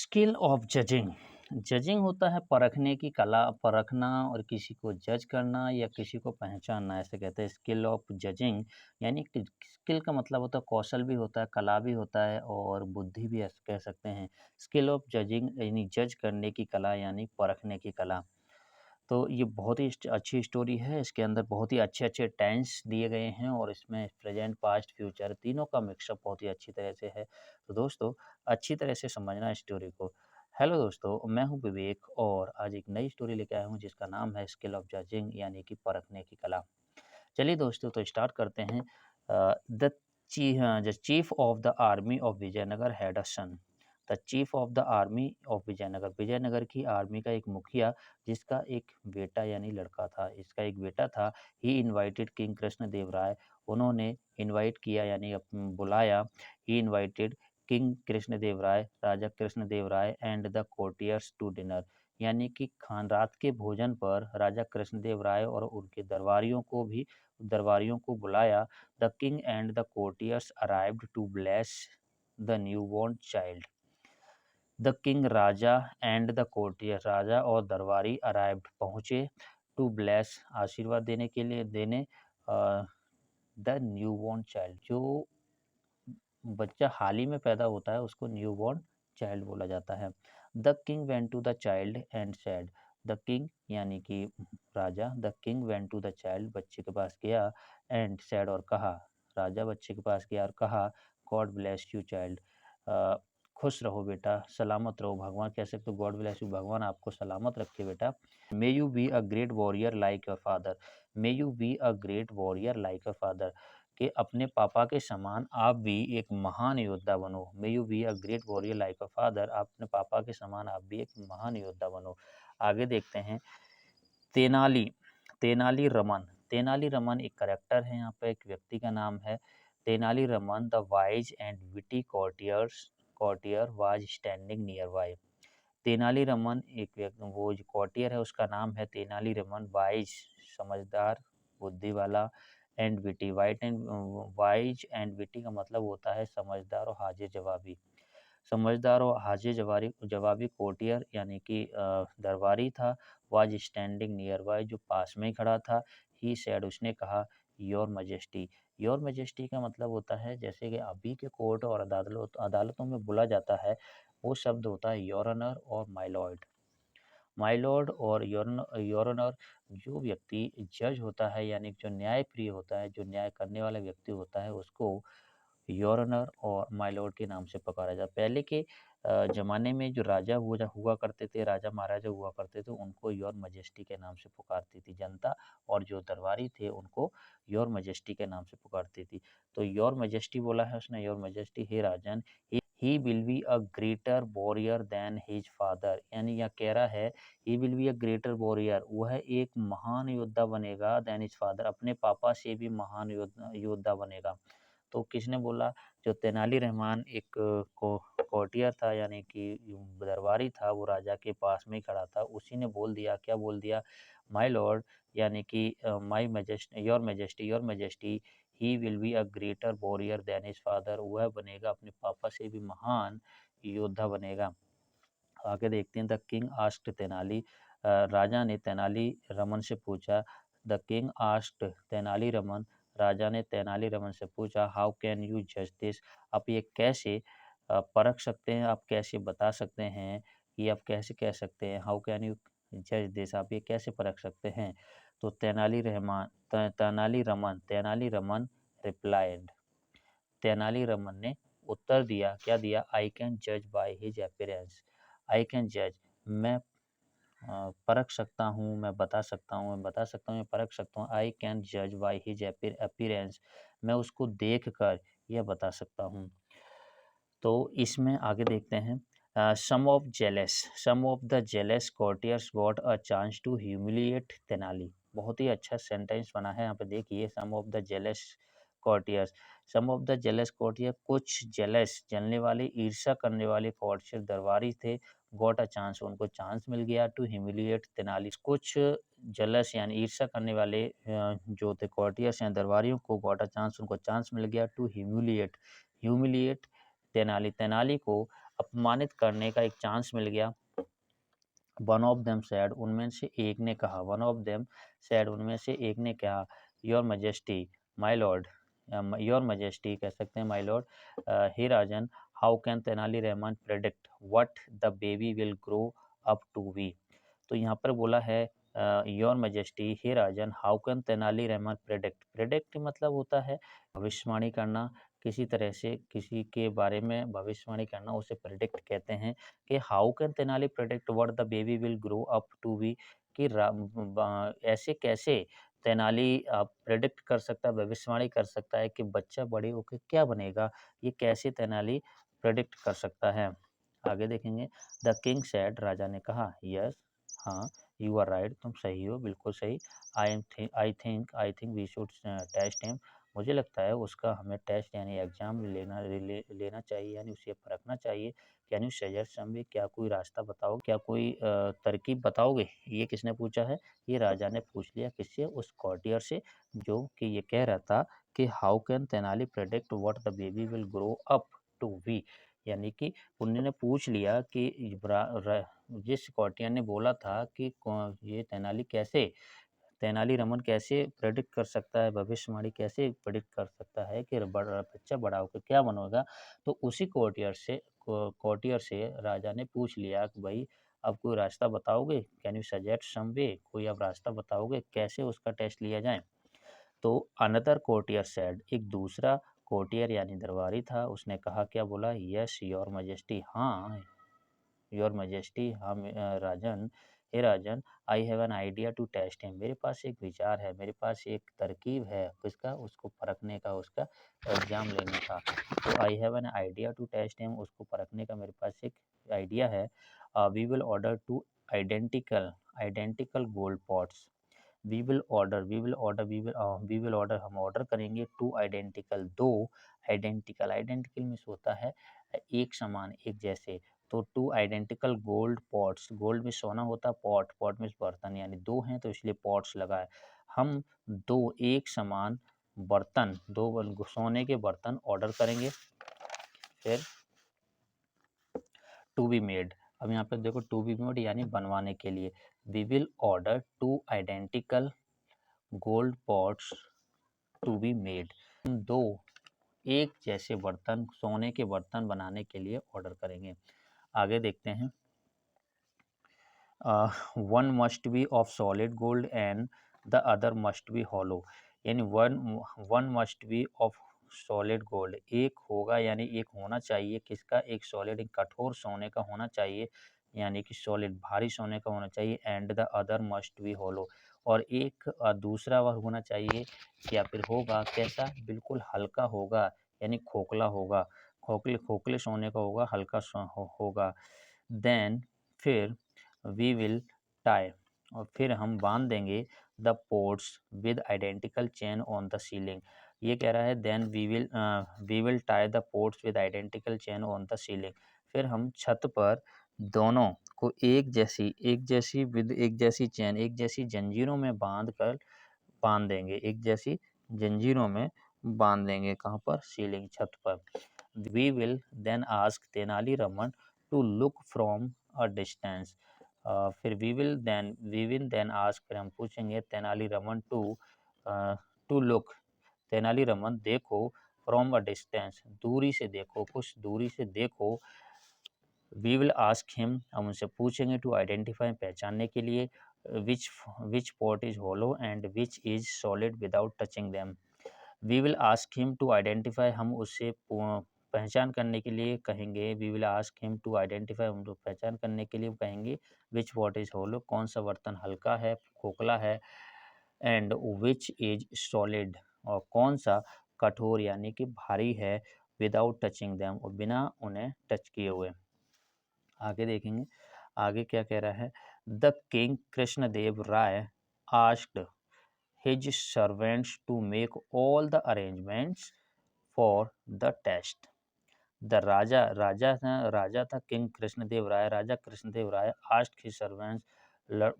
Skill of judging. Judging होता है परखने की कला, परखना और किसी को जज करना या किसी को पहचानना, ऐसे कहते हैं स्किल ऑफ जजिंग। यानी कि स्किल का मतलब होता है कौशल भी होता है, कला भी होता है और बुद्धि भी कह सकते हैं। स्किल ऑफ जजिंग यानी जज करने की कला यानी परखने की कला। तो ये बहुत ही अच्छी स्टोरी है। इसके अंदर बहुत ही अच्छे-अच्छे टेंस दिए गए हैं और इसमें प्रेज़ेंट, पास्ट, फ्यूचर तीनों का मिक्सअप बहुत ही अच्छी तरह से है। तो दोस्तों, अच्छी तरह से समझना है स्टोरी को। हेलो दोस्तों, मैं हूँ विवेक और आज एक नई स्टोरी लेके आया हूँ जिसका नाम है स्किल ऑफ जजिंग यानी कि परखने की कला। चलिए दोस्तों, तो स्टार्ट करते हैं। The chief of the army of Vijayanagar had a son. The chief of the army of Vijayanagar, Vijayanagar की आर्मी का एक मुखिया जिसका एक बेटा यानी लड़का था, इसका एक बेटा था। He invited king Krishnadeva Rai, उन्होंने इनवाइट किया यानी बुलाया। He invited king Krishnadeva Rai, राजा Krishnadev Rai and the courtiers to dinner, यानी कि खान रात के भोजन पर राजा कृष्णदेव राय और उनके दरबारियों को बुलाया। The king and the courtiers arrived to bless the newborn child. The king, राजा एंड द कोर्टियर, राजा और दरबारी अराइव्ड पहुँचे, टू ब्लेस आशीर्वाद देने के लिए द न्यूबॉर्न चाइल्ड, जो बच्चा हाल ही में पैदा होता है उसको न्यूबॉर्न चाइल्ड बोला जाता है। The king went to the child and said, the king यानी कि राजा, the king went to the child बच्चे के पास गया, एंड सेड और कहा, राजा बच्चे के पास गया और कहा, गॉड ब्लेस यू चाइल्ड, खुश रहो बेटा, सलामत रहो, भगवान कह सकते हो, गॉड ब्लेस यू, भगवान आपको सलामत रखे बेटा। May you be a great warrior like your father, may you be a great warrior like your father, कि अपने पापा के समान आप भी एक महान योद्धा बनो। May you be a great warrior like a father, अपने पापा के समान आप भी एक महान योद्धा बनो। आगे देखते हैं। तेनाली, तेनाली रमन, तेनाली रमन एक करेक्टर है, यहाँ पे एक व्यक्ति का नाम है। Tenali Raman the wise and witty courtier was standing nearby. Tenali Raman एक व्यक्ति, वो जो कॉर्टियर है उसका नाम है तेनाली रमन, वाइज समझदार, बुद्धि वाला, and witty, wise and witty का मतलब होता है समझदार और हाजिर जवाबी। समझदार और हाजिर जवाबी कोर्टियर यानी कि दरबारी था। वाज स्टैंडिंग नियर बाय, जो पास में ही खड़ा था। ही सेड, उसने कहा, योर मजेस्टी, योर मजेस्टी का मतलब होता है जैसे कि अभी के कोर्ट और अदालतों में बोला जाता है, वो शब्द होता है योर ऑनर और माय लॉर्ड। माय लॉर्ड और योर ऑनर, जो व्यक्ति जज होता है यानी जो न्यायप्रिय होता है, जो न्याय करने वाला व्यक्ति होता है, उसको योर ऑनर और माय लॉर्ड के नाम से पुकारा जाता। पहले के ज़माने में जो राजा हुआ करते थे, राजा महाराजा हुआ करते थे, उनको योर मैजेस्टी के नाम से पुकारती थी जनता, और जो दरबारी थे उनको योर मैजेस्टी के नाम से पुकारती थी। तो योर मैजेस्टी बोला है उसने, योर मैजेस्टी, हे राजन, he will be a greater warrior than his father, यानी यह कह रहा है he will be a greater warrior, वह एक महान योद्धा बनेगा, देन हिज फादर, अपने पापा से भी महान योद्धा बनेगा। तो किसने बोला? जो तेनाली रहमान एक कोर्टियर था यानी कि दरबारी था, वो राजा के पास में ही खड़ा था, उसी ने बोल दिया, क्या बोल दिया? माय लॉर्ड, यानी कि my majesty, your majesty, he will be a greater warrior than his father, वह बनेगा, अपने पापा से भी महान योद्धा बनेगा। आगे देखते हैं। द किंग आस्क्ड तेनाली, राजा ने तेनाली रमन से पूछा। The king asked Tenali Raman, राजा ने तेनाली रमन से पूछा, हाउ कैन यू जज दिस, आप ये कैसे परख सकते हैं, आप कैसे बता सकते हैं, ये आप कैसे कह सकते हैं, हाउ कैन यू जज दिस, आप ये कैसे परख सकते हैं? तो तेनाली रमन रिप्लाइड, तेनाली रमन ने उत्तर दिया, क्या दिया? आई कैन जज by his appearance, I can जज, मैं परख सकता हूँ, मैं बता सकता हूँ, मैं परख सकता हूँ। आई कैन जज बाय हिज अपीयरेंस, मैं उसको देख कर यह बता सकता हूँ। तो इसमें आगे देखते हैं। Some of the jealous courtiers got a chance to humiliate Tenali, बहुत ही अच्छा सेंटेंस बना है यहाँ पे देखिए। Some of the jealous courtier, कुछ जेलस, जलने वाले, ईर्ष्या करने वाले courtier दरबारी थे। गॉट अ चांस, उनको चांस मिल गया, टू ह्यूमिलिएट तेनाली, कुछ जलस यानी ईर्ष्या करने वाले जो थे courtiers हैं दरबारियों को, उनको चांस मिल गया, टू ह्यूमिलिएट तेनाली, तेनाली को अपमानित करने का एक चांस मिल गया। वन ऑफ देम सैड, उनमें से एक ने कहा, वन ऑफ देम सैड, उनमें से एक ने कहा, your majesty, my lord, your majesty कह सकते हैं, माय लॉर्ड, हे राजन, how can Tenali Rahman predict what the baby will grow up to be. तो यहाँ पर बोला है योर मजेस्टी, हे राजन, how can Tenali Rahman predict, predict मतलब होता है भविष्यवाणी करना, किसी तरह से किसी के बारे में भविष्यवाणी करना, उसे प्रेडिक्ट कहते हैं। कि how can Tenali predict what the baby will grow up to be, कि ऐसे कैसे तेनाली प्रेडिक्ट कर सकता है, भविष्यवाणी कर सकता है कि बच्चा बड़े होकर क्या बनेगा, ये कैसे तेनाली प्रेडिक्ट कर सकता है। आगे देखेंगे, द किंग सेड, राजा ने कहा, यस, हाँ, यू आर राइट, तुम सही हो, बिल्कुल सही, I think we should test him, मुझे लगता है उसका हमें टेस्ट यानी एग्जाम लेना चाहिए, यानी उसे परखना चाहिए। कैन यू सजेस्ट सम, क्या कोई रास्ता बताओ, क्या कोई तरकीब बताओगे, ये किसने पूछा है, ये राजा ने पूछ लिया, किससे, उस कॉर्टियर से, जो कि ये कह रहा था कि how can Tenali predict what the baby will grow up to be, यानी कि उन्होंने पूछ लिया कि जिस कॉर्टियर ने बोला था कि ये तेनाली रमन कैसे प्रेडिक्ट कर सकता है, भविष्यवाणी कैसे प्रेडिक्ट कर सकता है कि बच्चा बड़ा होकर क्या बनेगा। तो उसी कोर्टियर से राजा ने पूछ लिया कि भाई अब कोई रास्ता बताओगे, कैन यू सजेस्ट सम वे, कोई अब रास्ता बताओगे कैसे उसका टेस्ट लिया जाए। तो अनदर कोर्टियर सेड, एक दूसरा कोर्टियर यानी दरबारी था, उसने कहा, क्या बोला, यस योर मजेस्टी, हाँ योर मजेस्टी, हाँ राजन, हे राजन, I have an idea to test him, मेरे पास एक विचार है, मेरे पास एक तरकीब है, किसका, उसको परखने का, उसका एग्जाम लेने का। तो I have an idea to test him, उसको परखने का मेरे पास एक आइडिया है। We will order two identical identical gold pots, we will order, हम ऑर्डर करेंगे, टू आइडेंटिकल, दो आइडेंटिकल, आइडेंटिकल मीन्स होता है एक समान, एक जैसे। तो two identical gold pots, gold में सोना होता है, पॉट, पॉट में बर्तन, यानी दो हैं तो इसलिए पॉट्स लगा है। हम दो एक समान बर्तन, सोने के बर्तन ऑर्डर करेंगे। फिर टू बी मेड, अब यहाँ पे देखो टू बी मेड यानी बनवाने के लिए, we will order two identical gold pots to be made, हम दो एक जैसे बर्तन, सोने के बर्तन बनाने के लिए ऑर्डर करेंगे। आगे देखते हैं, one must be of solid gold and the other must be hollow, यानी one must be of solid gold, एक होगा यानी एक होना चाहिए, किसका, एक सॉलिड, एक कठोर सोने का होना चाहिए, यानी कि सॉलिड भारी सोने का होना चाहिए, and the other must be hollow, और एक दूसरा वह होना चाहिए, या फिर होगा कैसा, बिल्कुल हल्का होगा, यानी खोखला होगा, खोखले खोखले सोने का होगा, हल्का होगा। देन फिर वी विल टाई, और फिर हम बांध देंगे, the ports with identical chain on the ceiling, ये कह रहा है then we will tie the ports with identical chain on the ceiling, फिर हम छत पर दोनों को एक जैसी चेन, एक जैसी जंजीरों में बांध देंगे, एक जैसी जंजीरों में बांध देंगे, कहाँ पर, सीलिंग, छत पर। We will then ask Tenali Raman to look from a distance, फिर वी विल देन आस्क, फिर हम पूछेंगे तेनाली रमन टू लुक, तेनाली रमन देखो, फ्रॉम अ डिस्टेंस, दूरी से देखो, कुछ दूरी से देखो। वी विल आस्क हिम, हम उनसे पूछेंगे, टू आइडेंटिफाई, पहचानने के लिए, which which pot is hollow and which is solid without touching them. We will ask him to identify, हम उससे पहचान करने के लिए कहेंगे, we will ask him to identify, हम लोग पहचान करने के लिए कहेंगे, विच वॉट इज होलो, कौन सा बर्तन हल्का है, खोखला है, एंड विच इज सॉलिड, और कौन सा कठोर यानी कि भारी है, विदाउट टचिंग दैम, और बिना उन्हें टच किए हुए। आगे देखेंगे, आगे क्या कह रहा है, the king Krishnadeva Raya asked his servants to make all the arrangements for the test. The राजा था किंग कृष्णदेव राय, राजा Krishnadev Rai, asked his servants,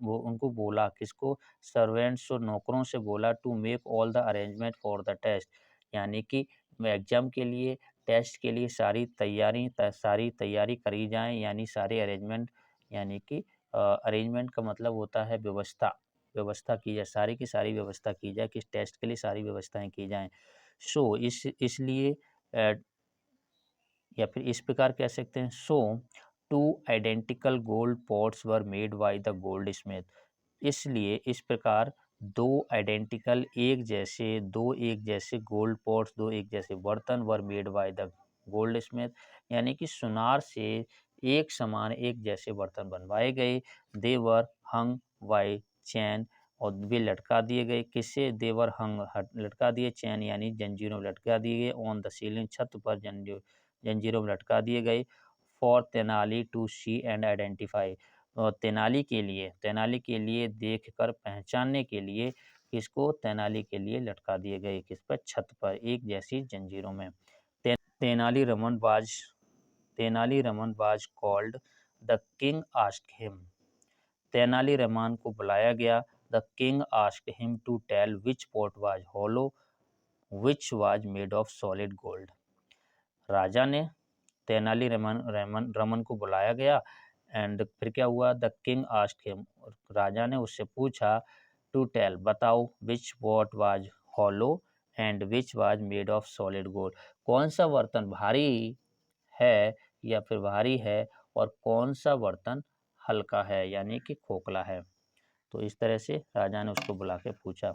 वो उनको बोला, किसको, सर्वेंट्स और नौकरों से बोला, to make all the arrangement for the test, यानी कि एग्जाम के लिए टेस्ट के लिए सारी तैयारी करी जाए, यानी सारे अरेंजमेंट, यानी कि अरेंजमेंट का मतलब होता है व्यवस्था, व्यवस्था की जाए, सारी की सारी व्यवस्था की जाए, किस टेस्ट के लिए सारी व्यवस्थाएं की जाएं। सो इसलिए या फिर इस प्रकार कह सकते हैं, so two identical gold pots were made by the goldsmith. इसलिए इस प्रकार दो एक जैसे गोल्ड पॉट्स, दो एक जैसे बर्तन वर made by the gold Smith, यानी कि सुनार से एक समान एक जैसे बर्तन बनवाए गए। देवर हंग बाय चैन, और वे लटका दिए गए, किससे? देवर हंग, लटका दिए, चैन यानी जंजीरों में लटका दिए गए, ऑन द सीलिंग, छत पर जंजीरों में लटका दिए गए। For Tenali to see and identify, Tenali के लिए देख कर पहचानने के लिए, किसको? तेनाली के लिए लटका दिए गए, किस पर? छत पर, एक जैसी जंजीरों में। तेनाली रमन बाज Tenali Raman was called, the king asked him, Tenali Raman को बुलाया गया। The king asked him to tell which pot was hollow, which was made of solid gold. राजा ने तेनाली रमन को बुलाया गया, एंड फिर क्या हुआ? द किंग आस्क्ड हिम, राजा ने उससे पूछा, टू टेल, बताओ, which pot was hollow and which was made of solid gold, कौन सा बर्तन भारी है या फिर भारी है, और कौन सा बर्तन हल्का है, यानी कि खोखला है। तो इस तरह से राजा ने उसको बुला के पूछा।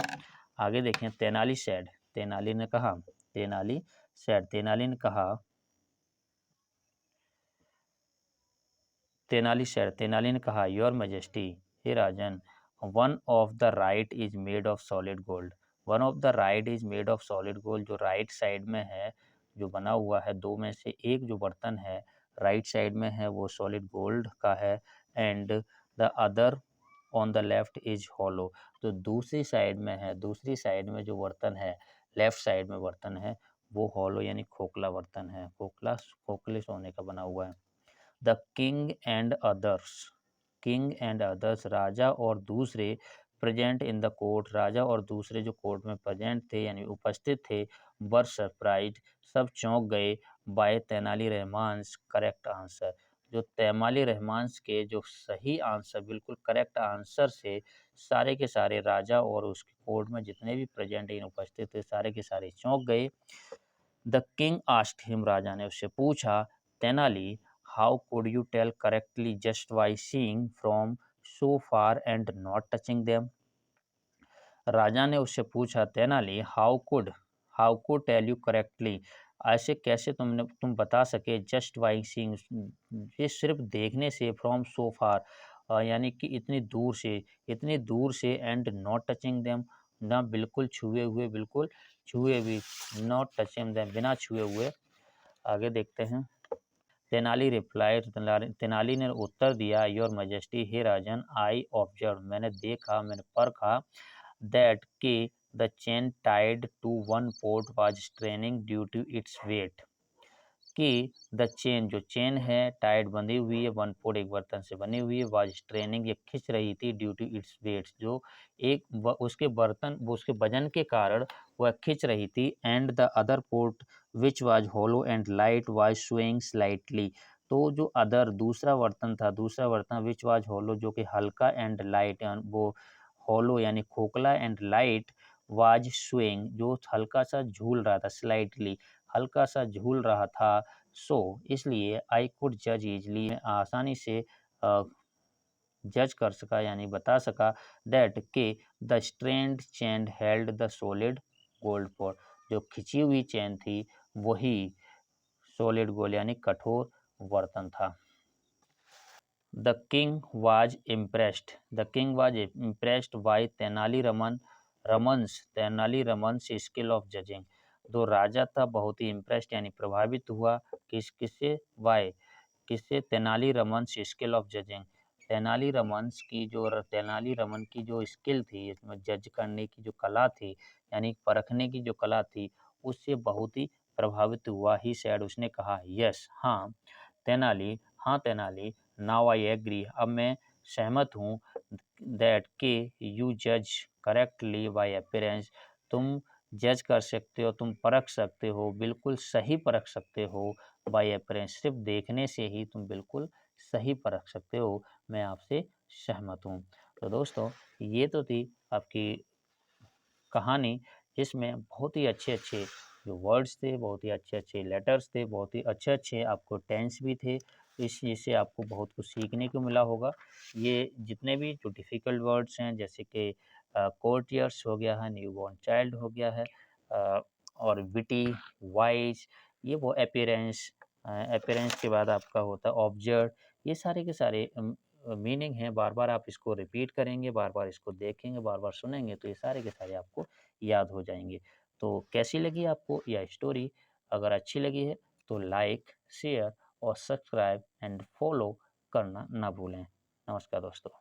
आगे देखें, तेनाली सेड, तेनाली ने कहा, तेनाली सेड, तेनाली ने कहा, योर मैजेस्टी, हे राजन, one of the right is made of solid gold, one of the right is made of solid gold, जो राइट साइड में है, जो बना हुआ है, दो में से एक जो बर्तन है राइट साइड में है, वो सॉलिड गोल्ड का है। And the other on the left is hollow, जो दूसरी साइड में है, दूसरी साइड में जो बर्तन है, लेफ्ट साइड में बर्तन है, वो हॉलो यानी खोखला बर्तन है, खोखले सोने का बना हुआ है। द किंग एंड अदर्स, राजा और दूसरे, प्रेजेंट इन द कोर्ट, राजा और दूसरे जो कोर्ट में प्रेजेंट थे यानी उपस्थित थे, वर सरप्राइज, सब चौंक गए, by Tenali Rahman correct answer, जो तेनाली रहमान के जो सही आंसर, बिल्कुल करेक्ट आंसर से सारे के सारे राजा और उसके कोर्ट में जितने भी प्रेजेंट इन उपस्थित थे, सारे के सारे चौंक गए। द किंग आस्क्ड हिम, राजा ने उससे पूछा, Tenali, how could you tell correctly just by seeing from so far and not touching them. राजा ने उससे पूछा, Tenali, how could tell you correctly, ऐसे कैसे तुम बता सके, जस्ट बाय सीइंग, ये सिर्फ देखने से, फ्रॉम सो फार, यानी कि इतनी दूर से, एंड नॉट टचिंग देम, ना बिल्कुल छुए हुए, बिल्कुल छुए भी, नॉट टचिंग देम, बिना छुए हुए। आगे देखते हैं, तेनाली रिप्लाई, तेनाली ने उत्तर दिया, योर मैजेस्टी, हे राजन, आई ऑब्जर्व, मैंने देखा, मैंने परखा, दैट कि the chain tied to one port was straining due to its weight, कि द चेन, जो चेन है, टाइड बंधी हुई है, वन पोर्ट एक बर्तन से बनी हुई है, वाज स्ट्रेनिंग, ये खिंच रही थी, ड्यू टू इट्स वेट, जो उसके वजन के कारण वह खिंच रही थी। And the other port which was hollow and light was swaying slightly, तो जो दूसरा बर्तन विच वाज होलो, जो कि हल्का, एंड लाइट, वो होलो यानी खोखला, एंड लाइट वाज स्वेइंग, जो हल्का सा झूल रहा था, स्लाइटली, हल्का सा झूल रहा था। सो इसलिए आई कुड जज इजली, आसानी से जज कर सका, यानी बता सका, दैट के the strained chain held the solid gold pot, जो खिंची हुई चेन थी वही सॉलिड गोल्ड यानी कठोर बर्तन था। The king was impressed by Tenali Raman skill of judging, तो राजा था बहुत ही इम्प्रेस्ड यानी प्रभावित हुआ, किससे? बाय, किससे? Tenali Raman skill of judging, Tenali Raman की जो स्किल थी, इसमें जज करने की जो कला थी, यानी परखने की जो कला थी, उससे बहुत ही प्रभावित हुआ। ही सैड, उसने कहा, यस, हाँ तेनाली, नाउ आई एग्री, अब मैं सहमत हूँ, दैट के यू जज करेक्टली बाय अपीयरेंस, तुम जज कर सकते हो, तुम परख सकते हो, बिल्कुल सही परख सकते हो। बाय अपीयरेंस सिर्फ़ देखने से ही तुम बिल्कुल सही परख सकते हो। मैं आपसे सहमत हूँ। तो दोस्तों, ये तो थी आपकी कहानी, जिसमें बहुत ही अच्छे-अच्छे जो वर्ड्स थे, बहुत ही अच्छे-अच्छे लेटर्स थे, बहुत ही अच्छे-अच्छे आपको टेंस भी थे। इस चीज़ से आपको बहुत कुछ सीखने को मिला होगा। ये जितने भी जो डिफ़िकल्ट वर्ड्स हैं, जैसे कि कोर्टियर्स हो गया है, न्यूबॉर्न चाइल्ड हो गया है, अ, और विटी, वाइज़, ये वो अपीयरेंस, अपीयरेंस के बाद आपका होता है ऑब्जर्व, ये सारे के सारे मीनिंग हैं। बार-बार आप इसको रिपीट करेंगे, बार-बार इसको देखेंगे, बार-बार सुनेंगे, तो ये सारे के सारे आपको याद हो जाएँगे। तो कैसी लगी आपको यह स्टोरी? अगर अच्छी लगी है तो लाइक, शेयर और सब्सक्राइब एंड फॉलो करना ना भूलें। नमस्कार दोस्तों।